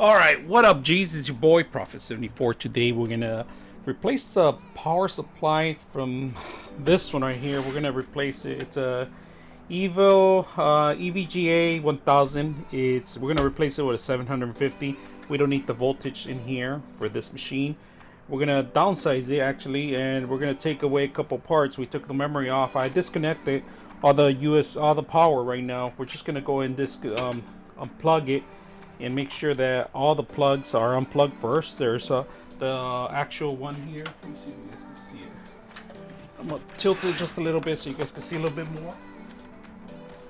Alright, what up G's? It's your boy Prophet74. Today we're gonna replace the power supply from this one right here. We're gonna replace it. It's a Evo EVGA 1000. We're gonna replace it with a 750. We don't need the voltage in here for this machine. We're gonna downsize it actually, and we're gonna take away a couple parts. We took the memory off. I disconnected all the power right now. We're just gonna go in this unplug it and make sure that all the plugs are unplugged first. There's the actual one here. Let me see if you guys can see it. I'm gonna tilt it just a little bit so you guys can see a little bit more.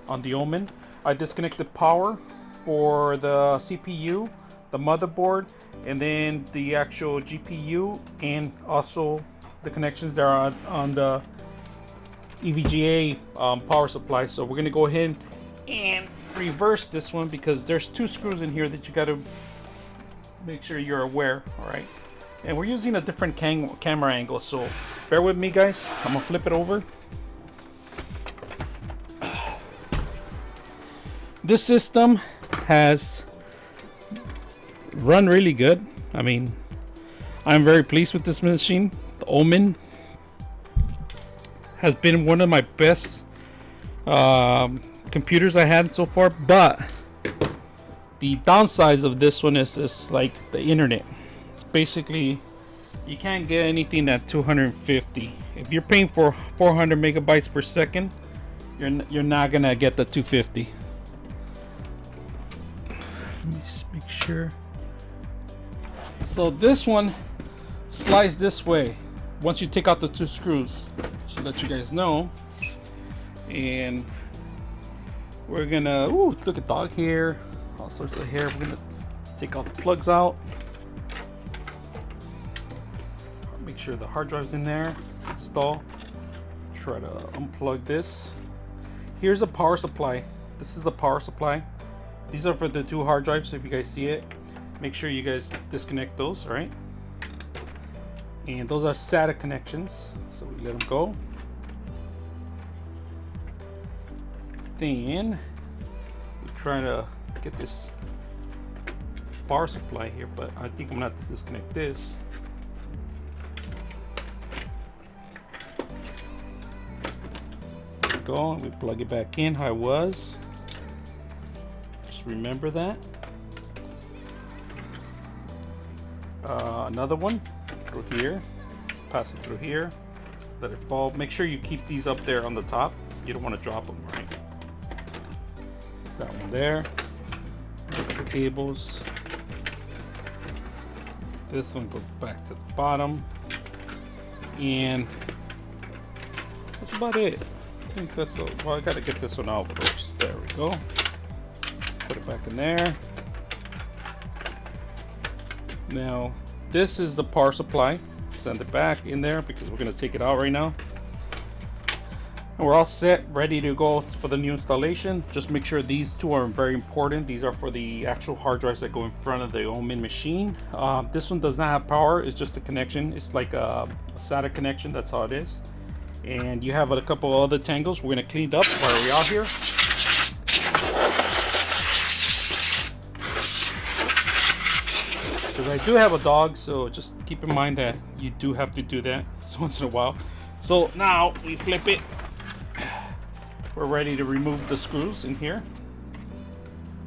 On the OMEN, I disconnected power for the CPU, the motherboard, and then the actual GPU, and also the connections that are on the EVGA power supply. So we're gonna go ahead and reverse this one because there's two screws in here that you got to make sure you're aware. All right, and we're using a different camera angle, so bear with me guys. I'm gonna flip it over. This system has run really good. I mean, I'm very pleased with this machine. The OMEN has been one of my best computers I had so far, but the downside of this one is just like the internet. It's basically, you can't get anything at 250. If you're paying for 400 megabytes per second, you're not gonna get the 250. Let me just make sure. So this one slides this way once you take out the two screws, so that you guys know. And we're gonna, ooh, look at dog hair, all sorts of hair. We're gonna take all the plugs out. Make sure the hard drive's in there. Install. Try to unplug this. Here's a power supply. This is the power supply. These are for the two hard drives, so if you guys see it, make sure you guys disconnect those, all right? And those are SATA connections, so we let them go. Then we try to get this power supply here, but I think I'm gonna have to disconnect this. There we go, and we plug it back in how it was. Just remember that. Another one through here, pass it through here, let it fall. Make sure you keep these up there on the top. You don't want to drop them, right? That one there. The cables. This one goes back to the bottom, and that's about it. I think that's all. Well, I gotta get this one out first. There we go. Put it back in there. Now this is the power supply. Send it back in there because we're gonna take it out right now. And we're all set, ready to go for the new installation. Just make sure these two are very important. These are for the actual hard drives that go in front of the OMEN machine. This one does not have power, it's just a connection. It's like a SATA connection, that's all it is. And you have a couple other tangles. We're gonna clean it up while we're out here. Because I do have a dog, so just keep in mind that you do have to do that once in a while. So now we flip it. We're ready to remove the screws in here.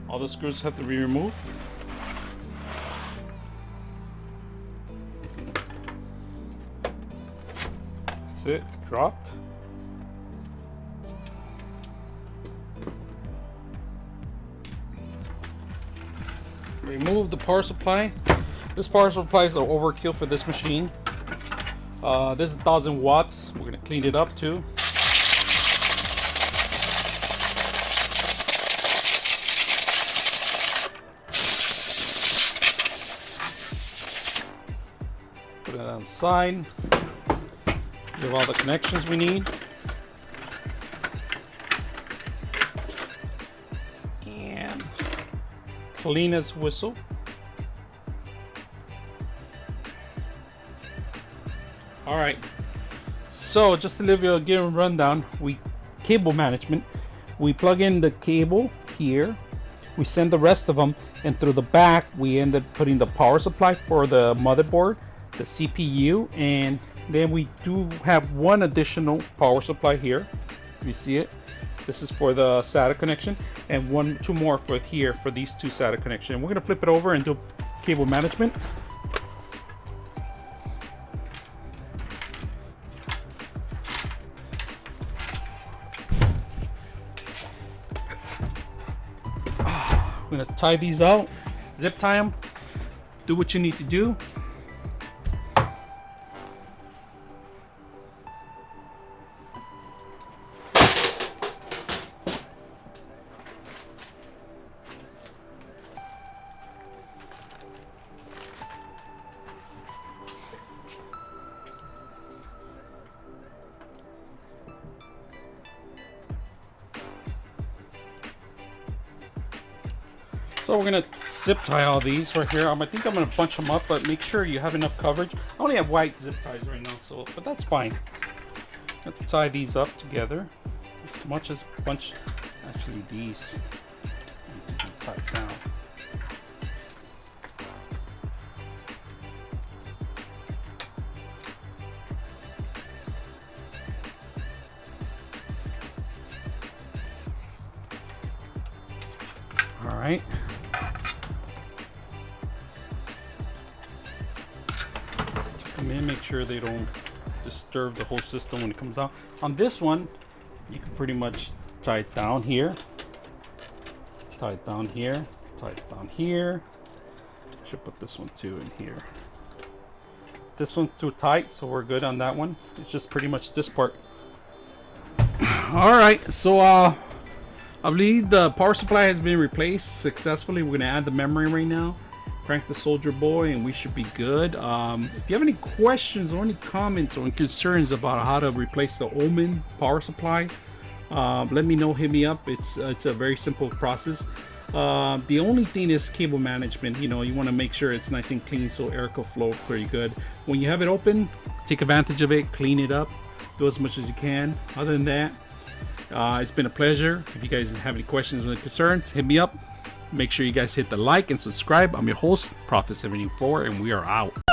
All the screws have to be removed. That's it, dropped. Remove the power supply. This power supply is the overkill for this machine. This is 1000 watts. We're gonna clean it up too. Put it on the side. We have all the connections we need. And clean as whistle. All right, so just to give a rundown, cable management. We plug in the cable here. We send the rest of them, and through the back we ended putting the power supply for the motherboard, the CPU, and then we do have one additional power supply here. You see it? This is for the SATA connection, and two more for here for these two SATA connection. We're gonna flip it over and do cable management. I'm gonna tie these out, zip tie them, do what you need to do. So we're gonna zip tie all these right here. I think I'm gonna bunch them up, but make sure you have enough coverage. I only have white zip ties right now, but that's fine. Let's tie these up together as much as bunch. Actually, these need to be tied down. All right. Come in, make sure they don't disturb the whole system when it comes out. On this one, you can pretty much tie it down here, tie it down here, tie it down here. I should put this one too in here. This one's too tight, so we're good on that one. It's just pretty much this part. All right, so I believe the power supply has been replaced successfully. We're gonna add the memory right now, crank the Soldier Boy, and we should be good. If you have any questions or any comments or concerns about how to replace the OMEN power supply, let me know, hit me up. It's a very simple process. The only thing is cable management. You know, you want to make sure it's nice and clean so air can flow pretty good. When you have it open, take advantage of it, clean it up, do as much as you can. Other than that, it's been a pleasure. If you guys have any questions or concerns, hit me up. Make sure you guys hit the like and subscribe. I'm your host, Prophet74, and we are out.